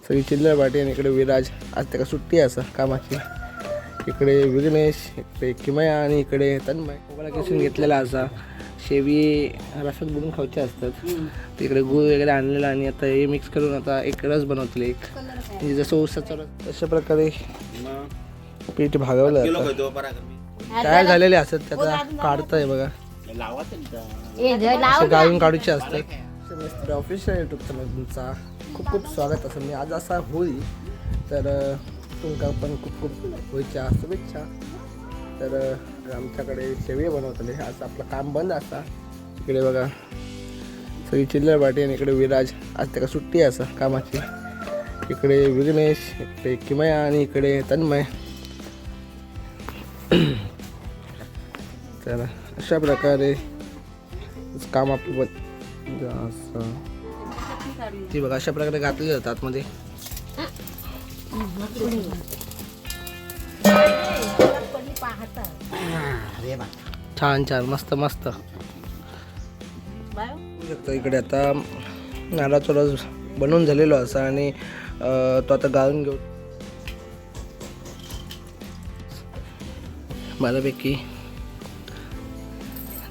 सगळी चिल्लर पार्टी आणि इकडे विराज आज त्याला सुट्टी असा कामाची. इकडे विघ्नेश, इकडे किमया आणि इकडे तन्मय. कोकणा किसून घेतलेला असा शेवी रसात बुडून खायचे असतात. तिकडे गूळ वगैरे आणलेला आणि आता हे मिक्स करून आता एक रस बनवतले. एक म्हणजे जसं ऊसाचा रस तशा प्रकारे पीठ भागवलं तयार झालेले असतात. त्याचा काढताय बघा, गाळून काढूचे असतात. मिस्टर ऑफिशियल यूट्यूब चॅनल तुमचा खूप खूप स्वागत असं. मी आज असा होईल तर तुमका पण खूप खूप होईच्या शुभेच्छा. तर आमच्याकडे शेवया बनवतले. आज आपलं काम बंद असा. इकडे बघा सगळी चिल्लर पार्टी आणि इकडे विराज आज त्याला सुट्टी असा कामाची. इकडे विघ्नेश, इकडे किमया आणि इकडे तन्मय. तर अशा प्रकारे काम आपलं असं ती बघा अशा प्रकारे घातली जातात आतमध्ये. छान छान मस्त मस्त. इकडे आता नारळाचा रस बनवून झालेलो असा आणि तो आता गाळून घेऊ बऱ्यापैकी.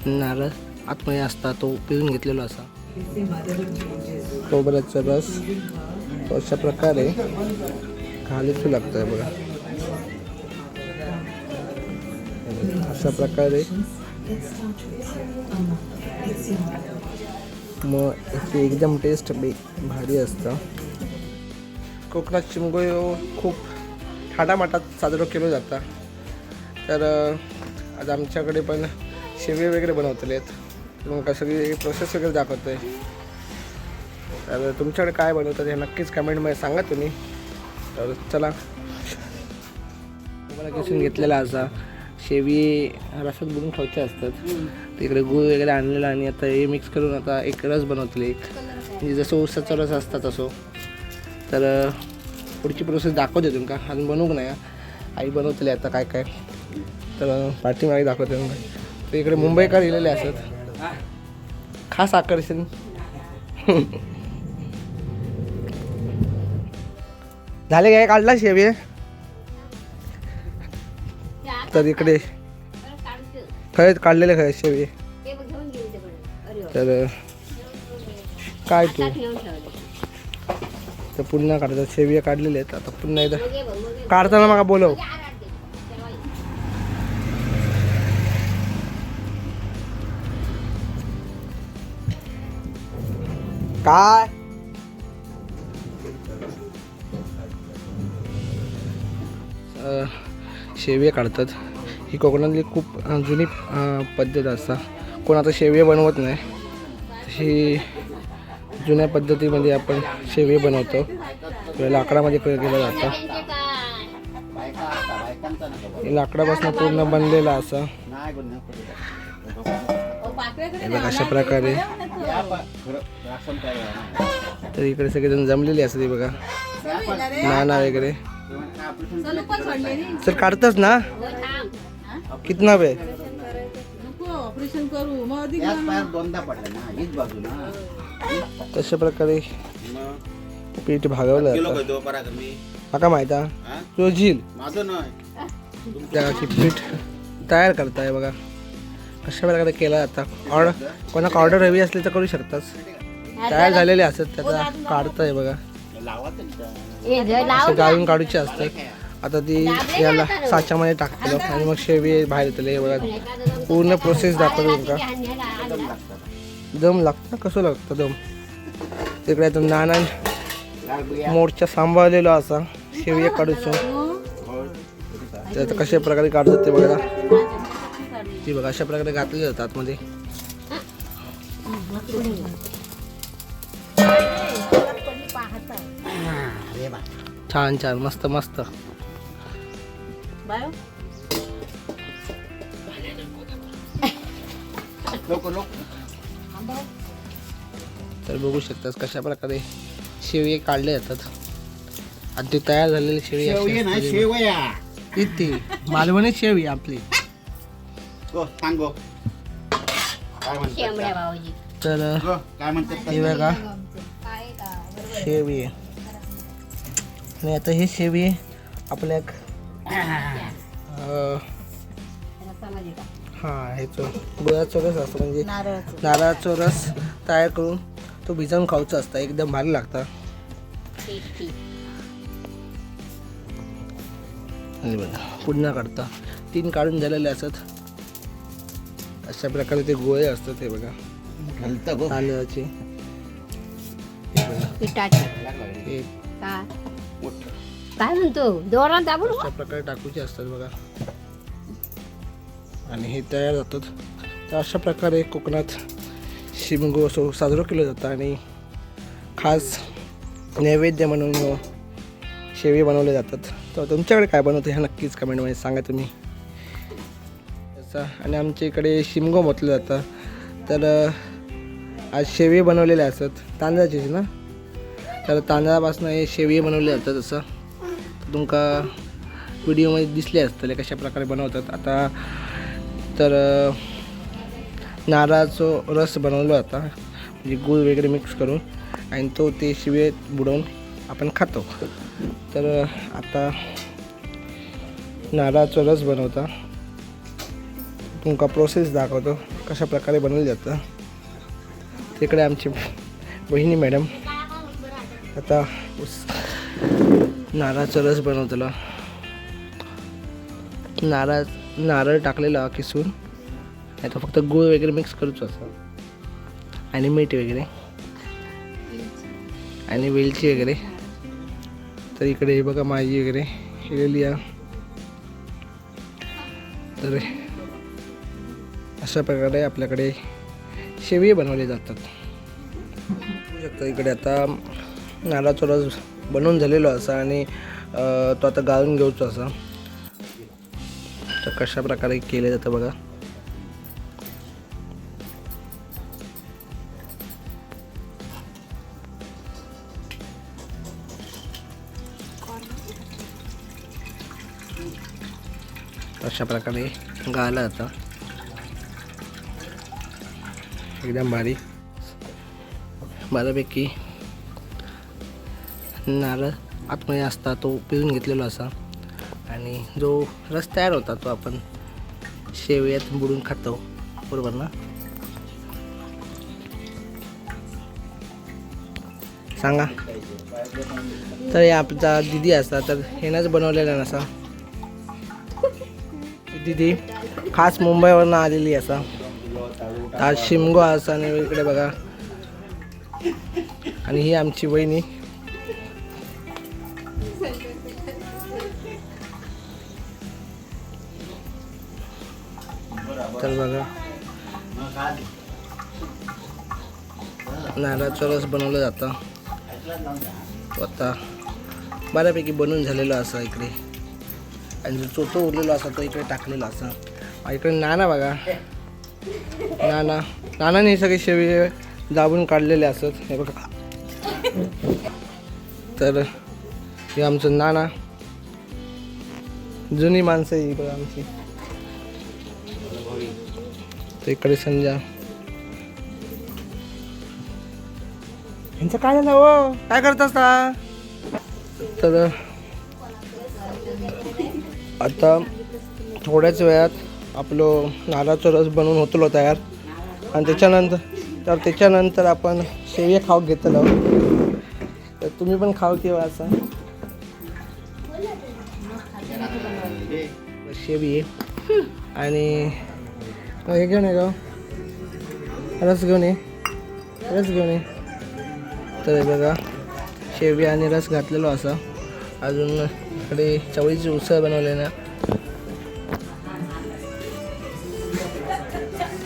नारळ आतमध्ये असता तो पिळून घेतलेला असा. खोबऱ्याचा रस अशा प्रकारे घालायचं लागतंय बघा. अशा प्रकारे मग ते एकदम टेस्ट भारी असतं. कोकणात चिमगोय खूप थाटामाटात साजरा केलं जातं. तर आज आमच्याकडे पण शेवया वगैरे बनवतले आहेत. मग सगळी प्रोसेस वगैरे दाखवतोय. तर तुमच्याकडे काय बनवतात हे नक्कीच कमेंटमध्ये सांगा तुम्ही. तर चला, मला किसून घेतलेला असा शेवी रसात बुडून खायचे असतात. तिकडे गूळ वगैरे आणलेला आणि आता हे मिक्स करून आता एक रस बनवतले. एक म्हणजे जसं ऊसाचा रस असता तसं. तर पुढची प्रोसेस दाखवते तुमका. अजून बनवू नाही, आई बनवतले आता काय काय. तर पाठीमागे दाखवते. तर इकडे मुंबईकर लिहिलेले असतात, खास आकर्षण. झाले काय काढला शेवी. तर इकडे खरंच काढलेले खरं शेवी. तर काय तू तर पुन्हा काढतात शेविया काढलेले आहेत. आता पुन्हा एकदा काढताना मग बोलव. काय शेवया काढतात. ही कोकणातली खूप जुनी पद्धत असता. कोण आता शेवया बनवत नाही. ही जुन्या पद्धतीमध्ये आपण शेवया बनवतो. लाकडामध्ये केलं जातं. हे लाकडापासून पूर्ण बनलेला असा. अशा प्रकारे तर इकडे सगळेजण जमलेले असते बघा. नाना वगैरे सर काढतच ना. कितना वेळ तशा प्रकारे पीठ भागवलं का माहिती तो झील त्याची पीठ तयार करताय बघा. कशा प्रकारे केला जाता. कोणाला ऑर्डर हवी असली तर करू शकतात. तयार झालेले असतात. त्याचा काढताय बघा. गाळून काढूचे असतात. आता ती याला साच्यामध्ये टाकतो आणि मग शेवी बाहेर येतले बघा. पूर्ण प्रोसेस दाखवतो तुमका. दम लागतं कसं लागतं दम. तिकडे आता नाना मोर्चा सांभाळलेला असा शेवया काढूचो. त्यात कशा प्रकारे काढतात ते बघा. ती बघा अशा प्रकारे घातली जातात आतमध्ये. छान छान मस्त मस्त. तर बघू शकतात कशा प्रकारे शेवया काढले जातात. आधी तयार झालेली शेवया इथे मालवणी शेवी आपली. तर हे बघा शेवी आणि आता हे शेवी आपल्या हां ह्याचं गुळाचं रस असतं म्हणजे नारळाचं रस तयार करून तो भिजवून खायचं असतं. एकदम भारी लागतं. पुन्हा काढता 3 काढून झालेले असतात. अशा प्रकारे ते गोळे असतात. हे बघा तांदळाचे काय म्हणतो दोरा दाबून अशा प्रकारे टाकूचे असतात बघा. आणि हे तयार जातात. तर अशा प्रकारे कोकणात शिमगो साजरा केलं जातं. आणि खास नैवेद्य म्हणून शेवी बनवले जातात. तर तुमच्याकडे काय बनवतं हे नक्कीच कमेंटमध्ये सांगा तुम्ही. आणि आमच्या इकडे शिमगो म्हटलं जातं. तर आज शेवी बनवलेले असतात तांदळाचीच ना. तर तांदळापासून हे शेवी बनवले जातात. असं तुमका व्हिडिओमध्ये दिसले असतले कशा प्रकारे बनवतात. आता तर नारळाचा रस बनवला जाता म्हणजे गूळ वगैरे मिक्स करून आणि तो ते शिवे बुडवून आपण खातो. तर आता नारळाचा रस बनवता तुमका प्रोसेस दाखवतो कशा प्रकारे बनवलं जातं. तिकडे आमची बहिणी मॅडम आता नारळाचा रस बनवताला. नारळ टाकलेला किसून नाही तर फक्त गूळ वगैरे मिक्स करूच असं आणि मीठ वगैरे आणि वेलची वगैरे. तर इकडे हे बघा माझी वगैरे केलेली आहे. तर अशा प्रकारे आपल्याकडे शेवी बनवले जातात. बघू शकता इकडे आता नारळाचा रस बनवून झालेलो असा आणि तो आता गाळून घेऊचा असा. तर कशा प्रकारे केले जातं बघा. अशा प्रकारे गाळला जातं. एकदम बऱ्यापैकी नारळ आतमध्ये असता तो पिळून घेतलेला असा आणि जो रस तयार होता तो आपण शेवयात बुडून खातो. बरोबर ना. सांगा. तर हे आमचा दिदी असता तर हेनंच बनवलेला नसा. दिदी खास मुंबईवरून आलेली असा. आज शिमगो असा आणि इकडे बघा. आणि ही आमची बहिणी तर बघा नारळाचा रस बनवलं जातं. आता बऱ्यापैकी बनवून झालेलं असं इकडे आणि जो चोतो उरलेला असा तो इकडे टाकलेला असा. इकडे नाना बघा नानाने सगळे शेवी दाबून काढलेले असत. हे बघा. तर हे आमचं नाना जुनी माणसं आहे बघा आमची. तर इकडे संजा यांचं काय झालं हो काय करत असता. तर आता थोड्याच वेळात आपलं नारळाचा रस बनवून होतो तयार आणि त्याच्यानंतर आपण शेवी खाऊ घेतलो. तर तुम्ही पण खाऊ किंवा असं शेवी आणि हे घेऊन ये ग रस घेऊन ये. तर हे बघा शेवी आणि रस घातलेलो असं. अजून इकडे चवळीची उसळ बनवले ना.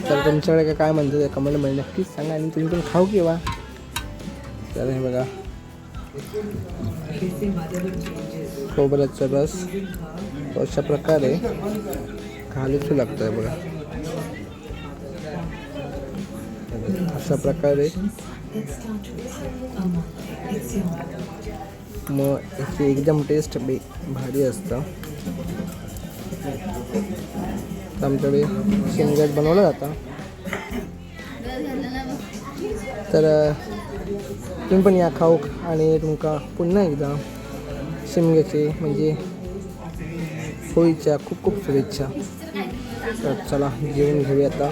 तर तुमच्याकडे काय म्हणतात त्या कमेंटमध्ये नक्कीच सांगा आणि तुम्ही पण खाऊ किंवा. तर हे बघा खोबऱ्याचा रस अशा प्रकारे घालूच लागतं बघा. अशा प्रकारे मग याची एकदम टेस्ट भारी असतं. आमच्याकडे शेंगात बनवलं जातं. तर तुम्ही पण या खाऊ आणि तुमका पुन्हा एकदा शिमग्याचे म्हणजे होळीच्या खूप खूप शुभेच्छा. तर चला जेवून घेऊया आता.